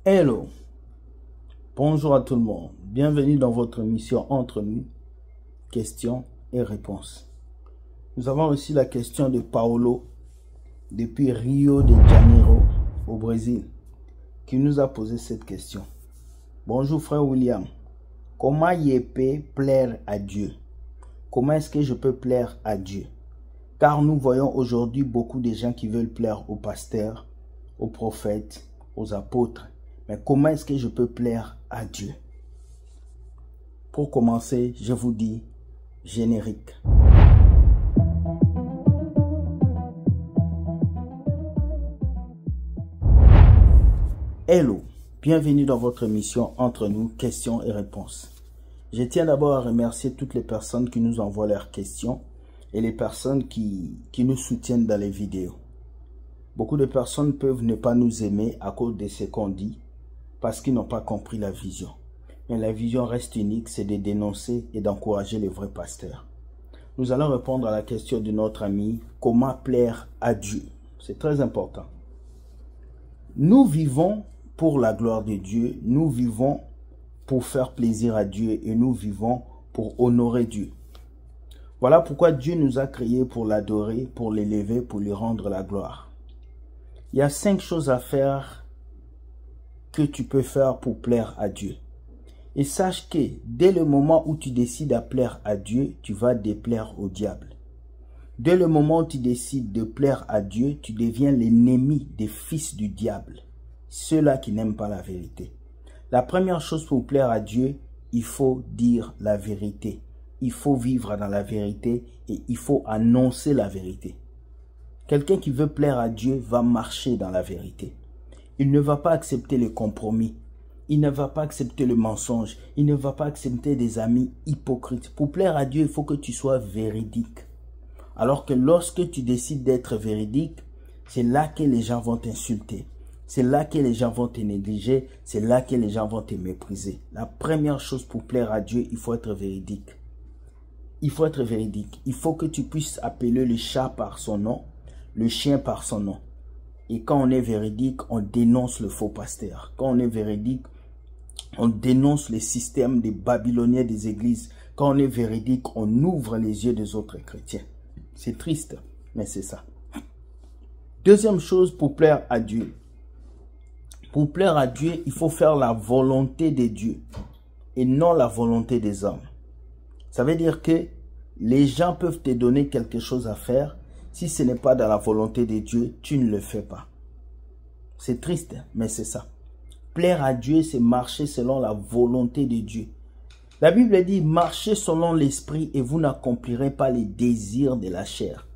Hello, bonjour à tout le monde, bienvenue dans votre émission Entre nous, questions et réponses. Nous avons reçu la question de Paolo depuis Rio de Janeiro au Brésil qui nous a posé cette question. Bonjour frère William, comment je peux plaire à Dieu? Comment est-ce que je peux plaire à Dieu? Car nous voyons aujourd'hui beaucoup de gens qui veulent plaire aux pasteurs, aux prophètes, aux apôtres. Mais comment est-ce que je peux plaire à Dieu? Pour commencer, je vous dis générique. Hello, bienvenue dans votre émission Entre nous, questions et réponses. Je tiens d'abord à remercier toutes les personnes qui nous envoient leurs questions et les personnes qui nous soutiennent dans les vidéos. Beaucoup de personnes peuvent ne pas nous aimer à cause de ce qu'on dit, parce qu'ils n'ont pas compris la vision. Mais la vision reste unique, c'est de dénoncer et d'encourager les vrais pasteurs. Nous allons répondre à la question de notre ami, comment plaire à Dieu? C'est très important. Nous vivons pour la gloire de Dieu, nous vivons pour faire plaisir à Dieu et nous vivons pour honorer Dieu. Voilà pourquoi Dieu nous a créés pour l'adorer, pour l'élever, pour lui rendre la gloire. Il y a 5 choses à faire que tu peux faire pour plaire à Dieu. Et sache que dès le moment où tu décides à plaire à Dieu, tu vas déplaire au diable. Dès le moment où tu décides de plaire à Dieu, tu deviens l'ennemi des fils du diable, ceux-là qui n'aiment pas la vérité. La première chose pour plaire à Dieu, il faut dire la vérité. Il faut vivre dans la vérité et il faut annoncer la vérité. Quelqu'un qui veut plaire à Dieu va marcher dans la vérité. Il ne va pas accepter le compromis. Il ne va pas accepter le mensonge. Il ne va pas accepter des amis hypocrites. Pour plaire à Dieu, il faut que tu sois véridique. Alors que lorsque tu décides d'être véridique, c'est là que les gens vont t'insulter. C'est là que les gens vont te négliger. C'est là que les gens vont te mépriser. La première chose pour plaire à Dieu, il faut être véridique. Il faut être véridique. Il faut que tu puisses appeler le chat par son nom, le chien par son nom. Et quand on est véridique, on dénonce le faux pasteur. Quand on est véridique, on dénonce les systèmes des Babyloniens des églises. Quand on est véridique, on ouvre les yeux des autres chrétiens. C'est triste, mais c'est ça. Deuxième chose pour plaire à Dieu. Pour plaire à Dieu, il faut faire la volonté de Dieu et non la volonté des hommes. Ça veut dire que les gens peuvent te donner quelque chose à faire. Si ce n'est pas dans la volonté de Dieu, tu ne le fais pas. C'est triste, mais c'est ça. Plaire à Dieu, c'est marcher selon la volonté de Dieu. La Bible dit, marchez selon l'esprit et vous n'accomplirez pas les désirs de la chair.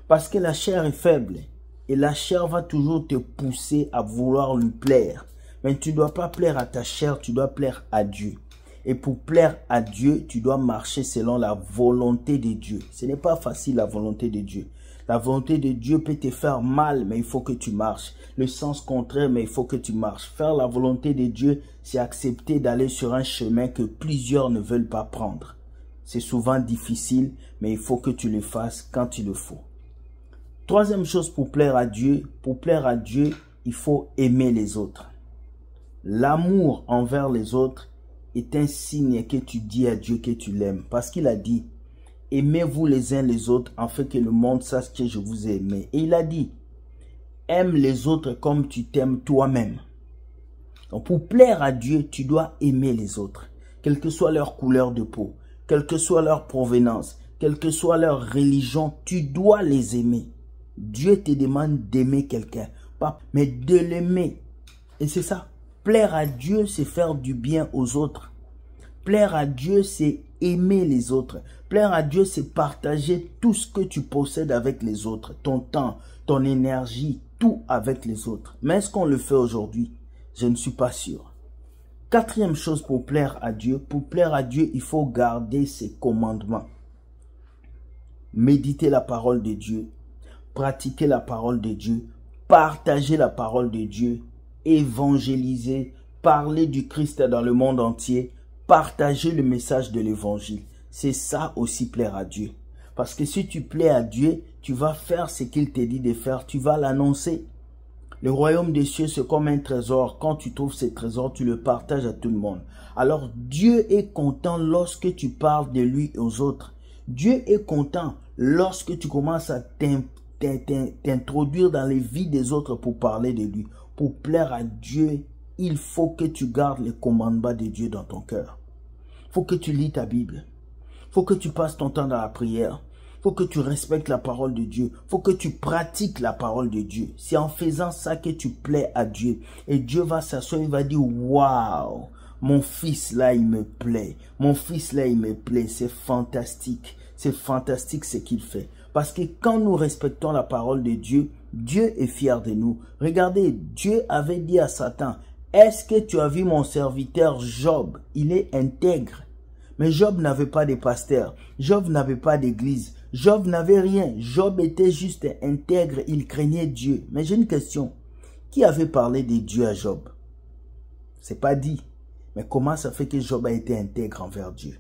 Parce que la chair est faible et la chair va toujours te pousser à vouloir lui plaire. Mais tu ne dois pas plaire à ta chair, tu dois plaire à Dieu. Et pour plaire à Dieu, tu dois marcher selon la volonté de Dieu. Ce n'est pas facile la volonté de Dieu. La volonté de Dieu peut te faire mal, mais il faut que tu marches. Le sens contraire, mais il faut que tu marches. Faire la volonté de Dieu, c'est accepter d'aller sur un chemin que plusieurs ne veulent pas prendre. C'est souvent difficile, mais il faut que tu le fasses quand il le faut. Troisième chose pour plaire à Dieu, il faut aimer les autres. L'amour envers les autres est un signe que tu dis à Dieu que tu l'aimes. Parce qu'il a dit, aimez-vous les uns les autres afin que le monde sache que je vous ai aimé. Et il a dit, aime les autres comme tu t'aimes toi-même. Donc pour plaire à Dieu, tu dois aimer les autres. Quelle que soit leur couleur de peau, quelle que soit leur provenance, quelle que soit leur religion, tu dois les aimer. Dieu te demande d'aimer quelqu'un, pas mais de l'aimer. Et c'est ça. Plaire à Dieu, c'est faire du bien aux autres. Plaire à Dieu, c'est aimer les autres. Plaire à Dieu, c'est partager tout ce que tu possèdes avec les autres. Ton temps, ton énergie, tout avec les autres. Mais est-ce qu'on le fait aujourd'hui? Je ne suis pas sûr. Quatrième chose pour plaire à Dieu, il faut garder ses commandements. Méditer la parole de Dieu, pratiquer la parole de Dieu, partager la parole de Dieu, évangéliser, parler du Christ dans le monde entier, partager le message de l'évangile. C'est ça aussi plaire à Dieu. Parce que si tu plais à Dieu, tu vas faire ce qu'il te dit de faire, tu vas l'annoncer. Le royaume des cieux, c'est comme un trésor. Quand tu trouves ces trésors, tu le partages à tout le monde. Alors, Dieu est content lorsque tu parles de lui aux autres. Dieu est content lorsque tu commences à t'introduire dans les vies des autres pour parler de lui. Pour plaire à Dieu, il faut que tu gardes les commandements de Dieu dans ton cœur. Il faut que tu lis ta Bible. Il faut que tu passes ton temps dans la prière. Il faut que tu respectes la parole de Dieu. Il faut que tu pratiques la parole de Dieu. C'est en faisant ça que tu plais à Dieu. Et Dieu va s'asseoir, il va dire, waouh, mon fils là, il me plaît. Mon fils là, il me plaît. C'est fantastique. C'est fantastique ce qu'il fait. Parce que quand nous respectons la parole de Dieu, Dieu est fier de nous. Regardez, Dieu avait dit à Satan, est-ce que tu as vu mon serviteur Job? Il est intègre. Mais Job n'avait pas de pasteur. Job n'avait pas d'église. Job n'avait rien. Job était juste intègre. Il craignait Dieu. Mais j'ai une question. Qui avait parlé de Dieu à Job? C'est pas dit. Mais comment ça fait que Job a été intègre envers Dieu?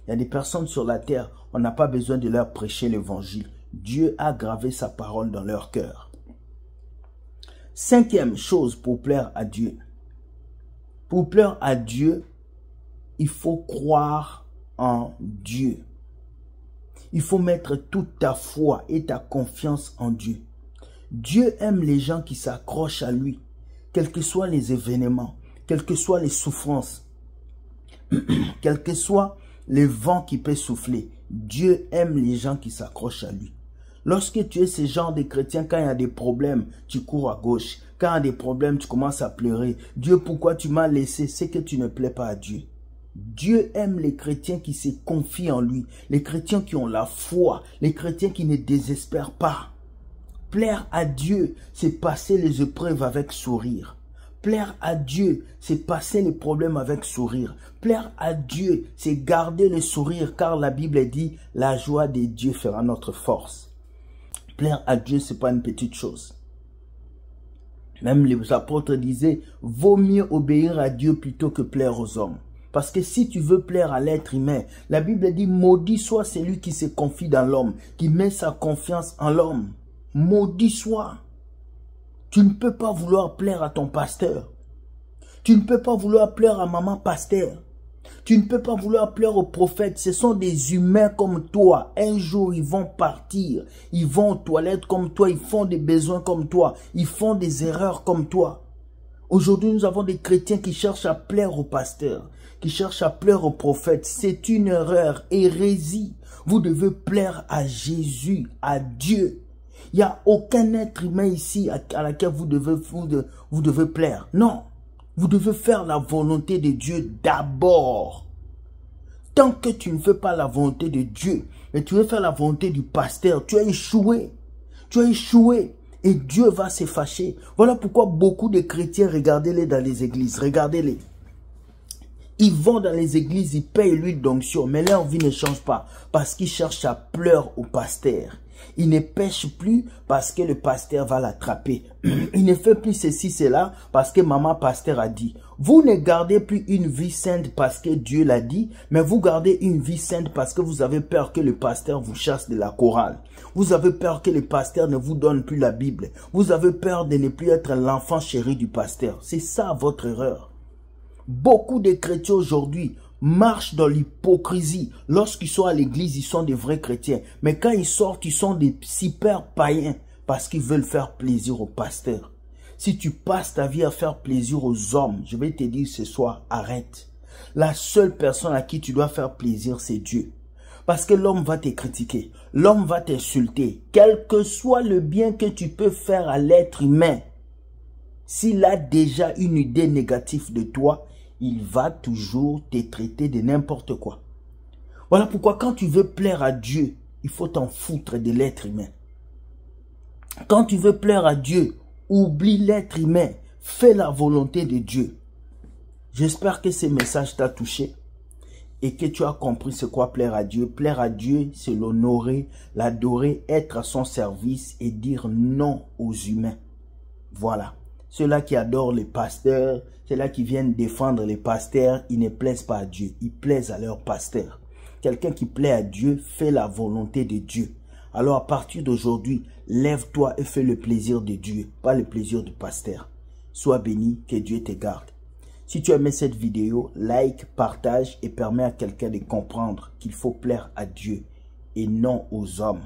Il y a des personnes sur la terre, on n'a pas besoin de leur prêcher l'évangile. Dieu a gravé sa parole dans leur cœur. Cinquième chose pour plaire à Dieu. Pour plaire à Dieu, il faut croire en Dieu. Il faut mettre toute ta foi et ta confiance en Dieu. Dieu aime les gens qui s'accrochent à lui, quels que soient les événements, quelles que soient les souffrances, quels que soient les vents qui peuvent souffler. Dieu aime les gens qui s'accrochent à lui. Lorsque tu es ce genre de chrétien, quand il y a des problèmes, tu cours à gauche. Quand il y a des problèmes, tu commences à pleurer. Dieu, pourquoi tu m'as laissé? C'est que tu ne plais pas à Dieu. Dieu aime les chrétiens qui se confient en lui, les chrétiens qui ont la foi, les chrétiens qui ne désespèrent pas. Plaire à Dieu, c'est passer les épreuves avec sourire. Plaire à Dieu, c'est passer les problèmes avec sourire. Plaire à Dieu, c'est garder le sourire, car la Bible dit, la joie de Dieu fera notre force. Plaire à Dieu, c'est pas une petite chose. Même les apôtres disaient, vaut mieux obéir à Dieu plutôt que plaire aux hommes. Parce que si tu veux plaire à l'être humain, la Bible dit, maudit soit celui qui se confie dans l'homme, qui met sa confiance en l'homme. Maudit soit. Tu ne peux pas vouloir plaire à ton pasteur. Tu ne peux pas vouloir plaire à maman pasteur. Tu ne peux pas vouloir plaire aux prophètes. Ce sont des humains comme toi. Un jour, ils vont partir. Ils vont aux toilettes comme toi. Ils font des besoins comme toi. Ils font des erreurs comme toi. Aujourd'hui, nous avons des chrétiens qui cherchent à plaire aux pasteurs, qui cherchent à plaire aux prophètes. C'est une erreur, hérésie. Vous devez plaire à Jésus, à Dieu. Il n'y a aucun être humain ici à laquelle vous devez plaire. Non, vous devez faire la volonté de Dieu d'abord. Tant que tu ne fais pas la volonté de Dieu, mais tu veux faire la volonté du pasteur, tu as échoué. Tu as échoué. Et Dieu va se fâcher. Voilà pourquoi beaucoup de chrétiens, regardez-les dans les églises, regardez-les. Ils vont dans les églises, ils payent l'huile d'onction, mais leur vie ne change pas parce qu'ils cherchent à pleurer au pasteur. Ils ne pêchent plus parce que le pasteur va l'attraper. Il ne fait plus ceci, cela parce que maman pasteur a dit. Vous ne gardez plus une vie sainte parce que Dieu l'a dit, mais vous gardez une vie sainte parce que vous avez peur que le pasteur vous chasse de la chorale. Vous avez peur que le pasteur ne vous donne plus la Bible. Vous avez peur de ne plus être l'enfant chéri du pasteur. C'est ça votre erreur. Beaucoup de chrétiens aujourd'hui marchent dans l'hypocrisie. Lorsqu'ils sont à l'église, ils sont des vrais chrétiens. Mais quand ils sortent, ils sont des super païens parce qu'ils veulent faire plaisir au pasteur. Si tu passes ta vie à faire plaisir aux hommes, je vais te dire ce soir, arrête. La seule personne à qui tu dois faire plaisir, c'est Dieu. Parce que l'homme va te critiquer, l'homme va t'insulter. Quel que soit le bien que tu peux faire à l'être humain, s'il a déjà une idée négative de toi, il va toujours te traiter de n'importe quoi. Voilà pourquoi quand tu veux plaire à Dieu, il faut t'en foutre de l'être humain. Quand tu veux plaire à Dieu, oublie l'être humain, fais la volonté de Dieu. J'espère que ce message t'a touché et que tu as compris ce qu'est plaire à Dieu. Plaire à Dieu, c'est l'honorer, l'adorer, être à son service et dire non aux humains. Voilà. Ceux-là qui adorent les pasteurs, ceux-là qui viennent défendre les pasteurs, ils ne plaisent pas à Dieu, ils plaisent à leur pasteur. Quelqu'un qui plaît à Dieu fait la volonté de Dieu. Alors à partir d'aujourd'hui, lève-toi et fais le plaisir de Dieu, pas le plaisir du pasteur. Sois béni, que Dieu te garde. Si tu as aimé cette vidéo, like, partage et permets à quelqu'un de comprendre qu'il faut plaire à Dieu et non aux hommes.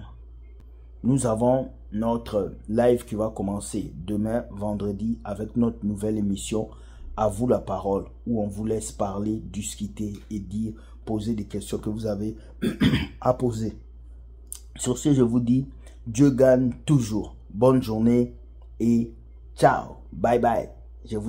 Nous avons notre live qui va commencer demain, vendredi, avec notre nouvelle émission « À vous la parole » où on vous laisse parler, discuter et dire, poser des questions que vous avez à poser. Sur ce, je vous dis, Dieu gagne toujours. Bonne journée et ciao. Bye bye. Je vous